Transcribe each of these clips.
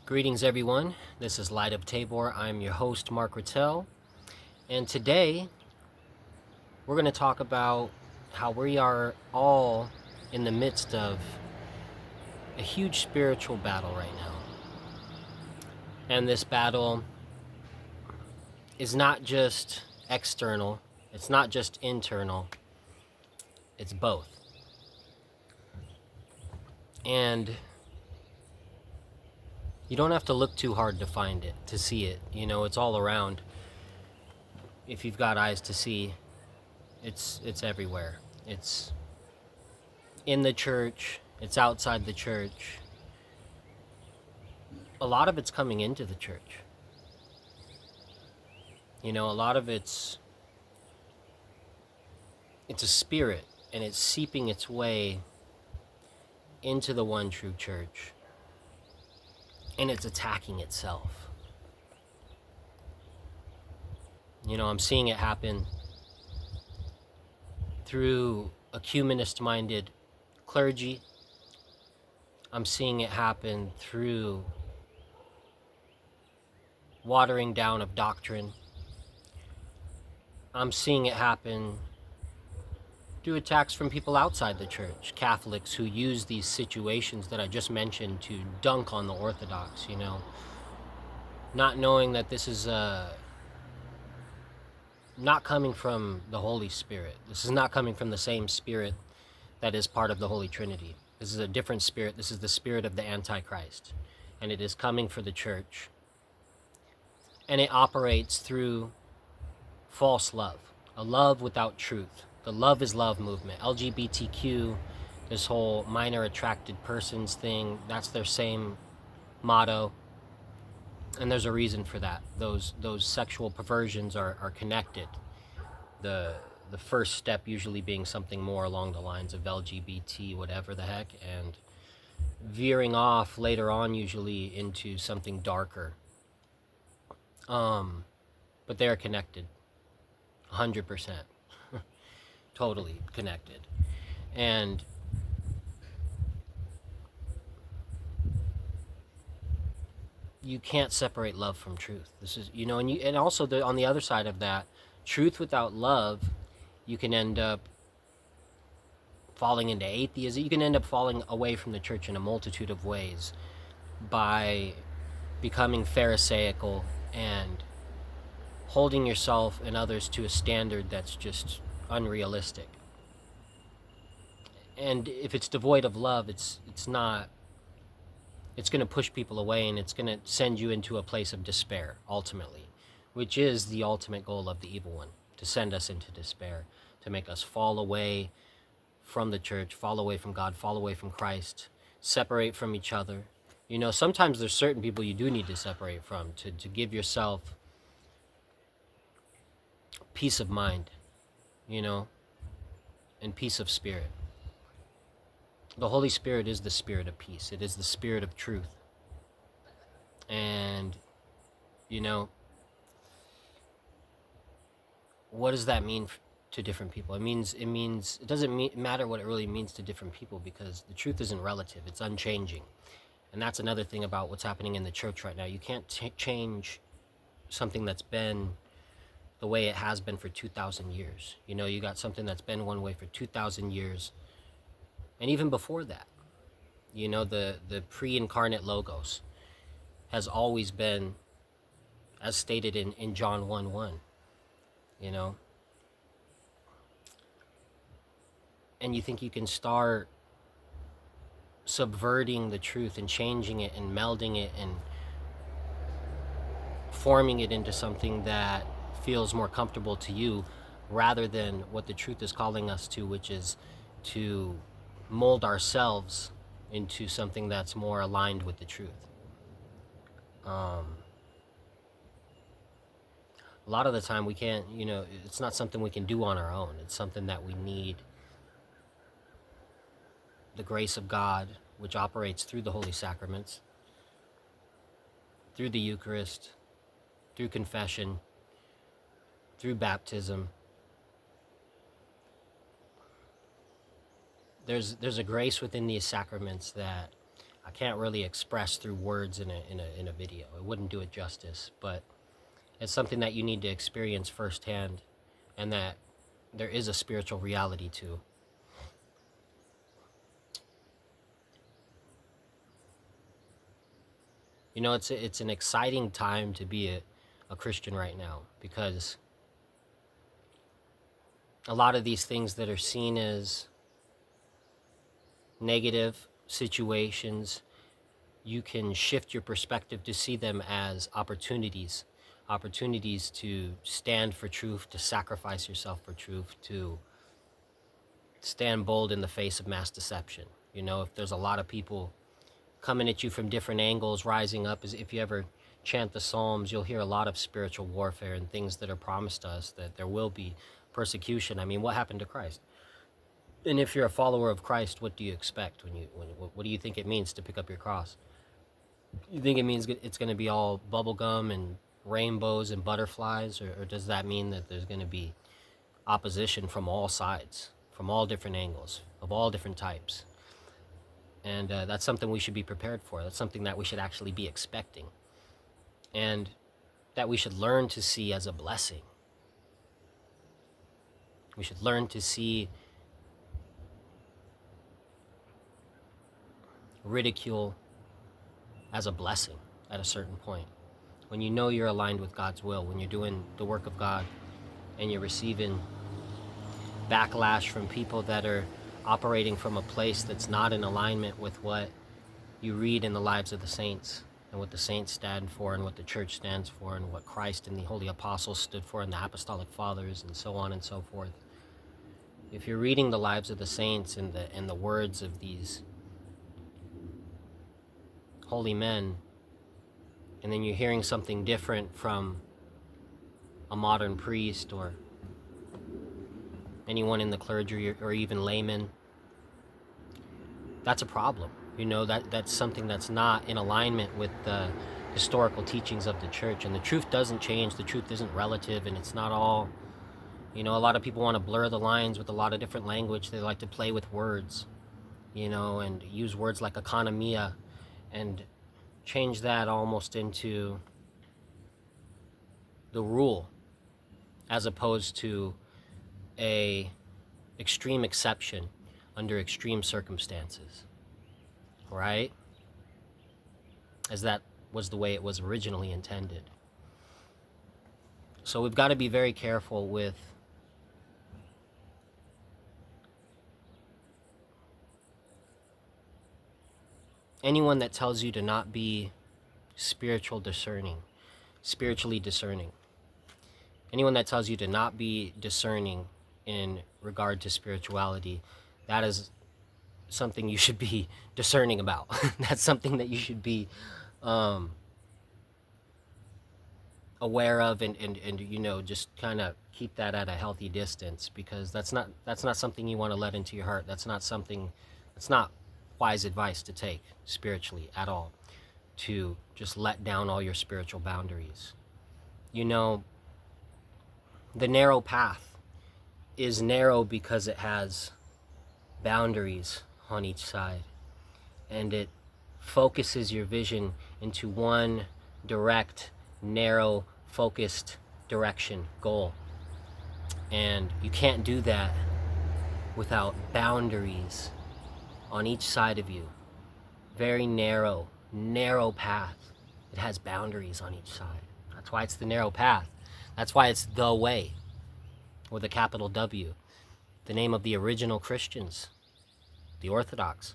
Greetings, everyone. This is Light of Tabor. I'm your host, Mark Rattel. And today, we're going to talk about how we are all in the midst of a huge spiritual battle right now. And this battle is not just external, it's not just internal, it's both. And you don't have to look too hard to find it, to see it. You know, it's all around. If you've got eyes to see, it's everywhere. It's in the church, it's outside the church. A lot of it's coming into the church. You know, a lot of it's a spirit, and it's seeping its way into the one true church, and it's attacking itself. You know, I'm seeing it happen through ecumenist-minded clergy. I'm seeing it happen through watering down of doctrine. I'm seeing it happen through attacks from people outside the church, Catholics who use these situations that I just mentioned to dunk on the Orthodox, you know, not knowing that this is not coming from the Holy Spirit. This is not coming from the same Spirit that is part of the Holy Trinity. This is a different spirit. This is the spirit of the Antichrist, and it is coming for the church. And it operates through false love, a love without truth. The love is love movement, LGBTQ, this whole minor attracted persons thing, that's their same motto. And there's a reason for that. Those sexual perversions are connected. The first step usually being something more along the lines of LGBT, whatever the heck, and veering off later on usually into something darker. But they're connected, 100%, totally connected. And you can't separate love from truth. This is, you know, and also on the other side of that, truth without love, you can end up falling into atheism. You can end up falling away from the church in a multitude of ways by becoming pharisaical and holding yourself and others to a standard that's just unrealistic. And if it's devoid of love, it's not. It's going to push people away, and it's going to send you into a place of despair, ultimately, which is the ultimate goal of the evil one, to send us into despair, to make us fall away from the church, fall away from God, fall away from Christ, separate from each other. You know, sometimes there's certain people you do need to separate from to give yourself peace of mind, you know, and peace of spirit. The Holy Spirit is the spirit of peace. It is the spirit of truth. And, you know, what does that mean to different people? It doesn't matter what it really means to different people, because the truth isn't relative. It's unchanging. And that's another thing about what's happening in the church right now. You can't change something that's been the way it has been for 2,000 years. You know, you got something that's been one way for 2,000 years. And even before that, you know, the pre-incarnate Logos has always been, as stated in John 1:1, you know. And you think you can start subverting the truth and changing it and melding it and forming it into something that feels more comfortable to you, rather than what the truth is calling us to, which is to mold ourselves into something that's more aligned with the truth. A lot of the time we can't, you know, it's not something we can do on our own. It's something that we need the grace of God, which operates through the Holy Sacraments, through the Eucharist, through confession, through baptism. There's a grace within these sacraments that I can't really express through words in a video. It wouldn't do it justice, but it's something that you need to experience firsthand, and that there is a spiritual reality to. You know, it's an exciting time to be a Christian right now, because a lot of these things that are seen as negative situations, you can shift your perspective to see them as opportunities to stand for truth, to sacrifice yourself for truth, to stand bold in the face of mass deception. You know, if there's a lot of people coming at you from different angles, rising up, as if you ever chant the Psalms, you'll hear a lot of spiritual warfare and things that are promised to us, that there will be persecution. I mean, what happened to Christ? And if you're a follower of Christ, what do you expect what do you think it means to pick up your cross? You think it means it's going to be all bubblegum and rainbows and butterflies, or does that mean that there's going to be opposition from all sides, from all different angles, of all different types? And that's something we should be prepared for. That's something that we should actually be expecting, and that we should learn to see as a blessing. We should learn to see ridicule as a blessing at a certain point. When you know you're aligned with God's will, when you're doing the work of God and you're receiving backlash from people that are operating from a place that's not in alignment with what you read in the lives of the saints, and what the saints stand for, and what the church stands for, and what Christ and the holy apostles stood for, and the apostolic fathers, and so on and so forth. If you're reading the lives of the saints and the words of these holy men, and then you're hearing something different from a modern priest or anyone in the clergy, or even laymen, that's a problem. You know, that's something that's not in alignment with the historical teachings of the church. And the truth doesn't change. The truth isn't relative, and it's not all, you know, a lot of people want to blur the lines with a lot of different language. They like to play with words, you know, and use words like economia and change that almost into the rule, as opposed to a extreme exception under extreme circumstances, right? As that was the way it was originally intended. So we've got to be very careful with anyone that tells you to not be spiritually discerning. Anyone that tells you to not be discerning in regard to spirituality, that is something you should be discerning about. That's something that you should be aware of, and you know, just kind of keep that at a healthy distance, because that's not something you want to let into your heart. That's not wise advice to take spiritually at all, to just let down all your spiritual boundaries. You know, the narrow path is narrow because it has boundaries on each side, and it focuses your vision into one direct, narrow, focused direction, goal. And you can't do that without boundaries on each side of you. Very narrow path. It has boundaries on each side. That's why it's the narrow path. That's why it's the way, with a capital W. The name of the original Christians, the Orthodox.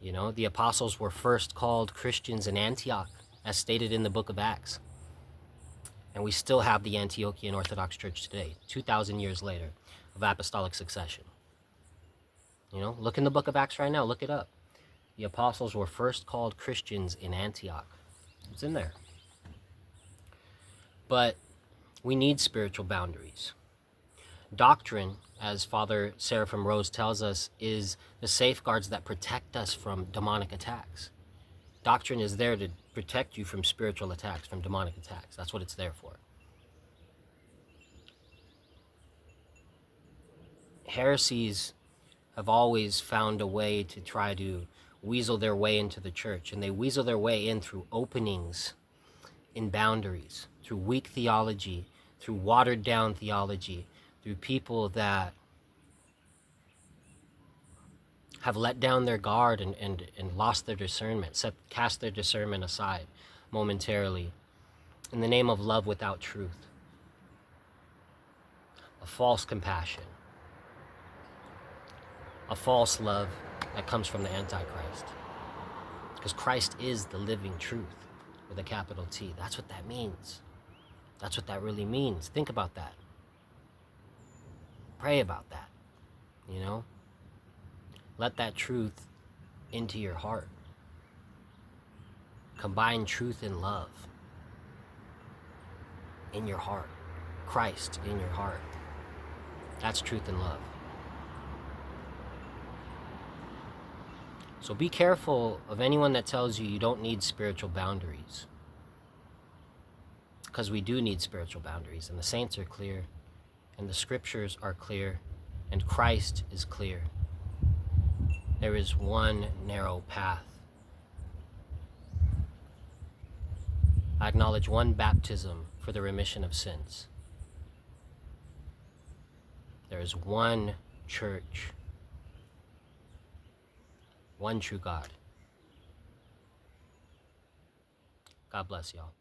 You know, the apostles were first called Christians in Antioch, as stated in the book of Acts. And we still have the Antiochian Orthodox Church today, 2,000 years later, of apostolic succession. You know, look in the book of Acts right now, look it up. The apostles were first called Christians in Antioch. It's in there. But we need spiritual boundaries. Doctrine, as Father Seraphim Rose tells us, is the safeguards that protect us from demonic attacks. Doctrine is there to protect you from spiritual attacks, from demonic attacks. That's what it's there for. Heresies have always found a way to try to weasel their way into the church, and they weasel their way in through openings in boundaries, through weak theology, through watered down theology, through people that have let down their guard and lost their discernment, cast their discernment aside momentarily in the name of love without truth, a false compassion, a false love that comes from the Antichrist. Because Christ is the living truth with a capital T. That's what that means. That's what that really means. Think about that. Pray about that, you know? Let that truth into your heart. Combine truth and love in your heart. Christ in your heart. That's truth and love. So be careful of anyone that tells you you don't need spiritual boundaries. Because we do need spiritual boundaries, and the saints are clear, and the scriptures are clear, and Christ is clear. There is one narrow path. I acknowledge one baptism for the remission of sins. There is one church, one true God. God bless y'all.